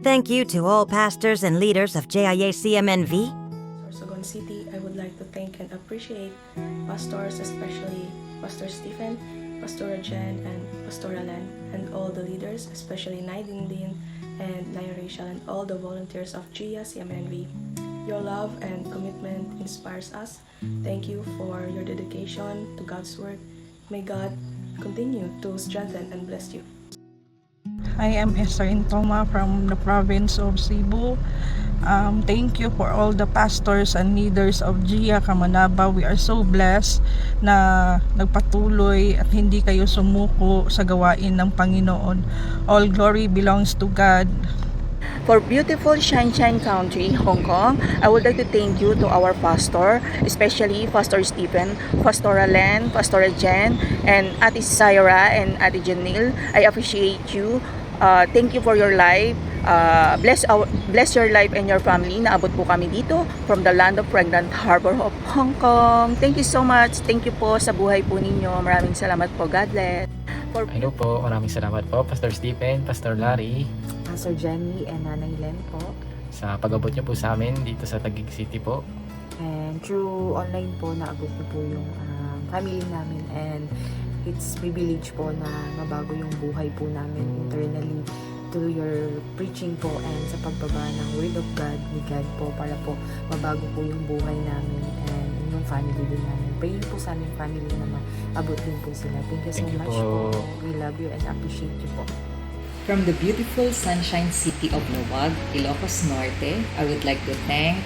Thank you to all pastors and leaders of JIA-CMNV. Sorsogon City, I would like to thank and appreciate pastors, especially Pastor Stephen, Pastora Jen, and Pastora Len, and all the leaders, especially Nadine Lin and Naya Rachel, and all the volunteers of JIA-CMNV. Your love and commitment inspires us. Thank you for your dedication to God's work. May God continue to strengthen and bless you. I am Esther Intoma from the province of Cebu. Thank you for all the pastors and leaders of JIA Kamanaba. We are so blessed na nagpatuloy at hindi kayo sumuko sa gawain ng Panginoon. All glory belongs to God. For beautiful Sunshine Country, Hong Kong, I would like to thank you to our pastor, especially Pastor Stephen, Pastora Len, Pastora Jen, and Ate Syra and Ate Janelle. I appreciate you. Thank you for your life. Bless your life and your family. Naabot po kami dito from the land of Pregnant Harbor of Hong Kong. Thank you so much. Thank you po sa buhay po ninyo. Maraming salamat po. God bless. Hello po, maraming salamat po Pastor Stephen, Pastor Larry, Pastor Jenny and Nanay Len po. sa pag-abot niyo po sa amin dito sa Taguig City po. And through online po, naabot niyo po yung family namin, and it's privilege po na mabago yung buhay po namin internally through your preaching po and sa pagbaba ng Word of God ni God po, para po mabago po yung buhay namin and yung family din namin. Pray po sa aming family na maabot din po sila. Thank you so Thank you much po. po. We love you and appreciate you po. From the beautiful Sunshine City of Luwag, Ilocos Norte, I would like to thank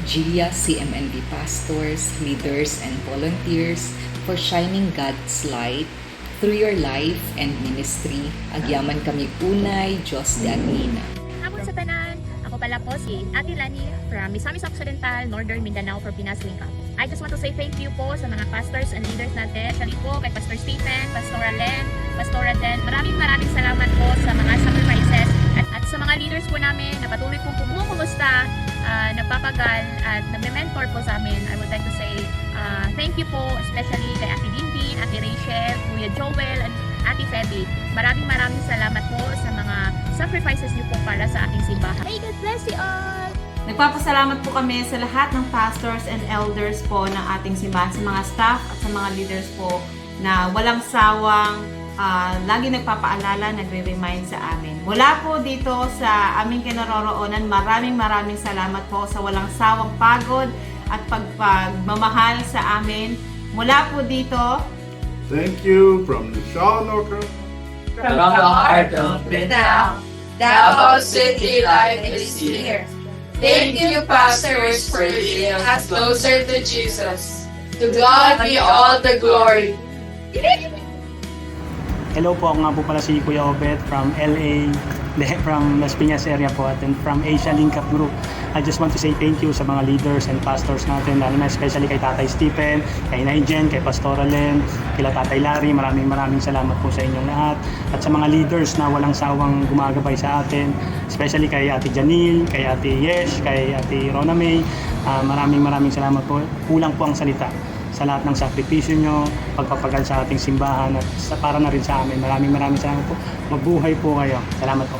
JIA CMNV pastors, leaders, and volunteers for shining God's light through your life and ministry. Agyaman kami unay, Diyos de Agnina. Hapon sa tanan, ako pala po si Ate Lani from Misamis Occidental, Northern Mindanao, Provincial Lingkap. I just want to say thank you po sa mga pastors and leaders natin. Kali po kay Pastor Stephen, Pastora Len, Pastora Jen. Maraming salamat po sa mga sacrifices at sa mga leaders po namin na patuloy pong kumukumusta, nagpapagal at nagme-mentor po sa amin. I would like to say thank you po, especially kay Ate Dindy, Ate Rachel, Kuya Joel, and Ate Feby. Maraming salamat po sa mga sacrifices niyo po para sa ating simbahan. May God bless you all! Nagpapasalamat po kami sa lahat ng pastors and elders po ng ating simbahan, sa mga staff at sa mga leaders po na walang sawang lagi nagpapaalala, nagre-remind sa amin. Mula po dito sa aming kinaroroonan, maraming salamat po sa walang sawang pagod at pagmamahal sa amin. Mula po dito, thank you from the Shawanoka. From the heart of Mindanao, Davao City Life is here. Thank you, pastors, for leading us closer to Jesus. To God be all the glory. Hello po, ako nga po pala si Kuya Obet from LA, from Las Piñas area po, at then from Asia Link Up Group. I just want to say thank you sa mga leaders and pastors natin, lalo na especially kay Tatay Stephen, kay Naijen, kay Pastora Len, kila Tatay Larry. Maraming salamat po sa inyong lahat. At sa mga leaders na walang sawang gumagabay sa atin, especially kay Ate Janelle, kay Ate Yesh, kay Ate Rona May. Maraming salamat po. Kulang po ang salita sa lahat ng sakripisyo nyo, pagpapagal sa ating simbahan at para na rin sa amin. Maraming salamat po. Mabuhay po kayo. Salamat po.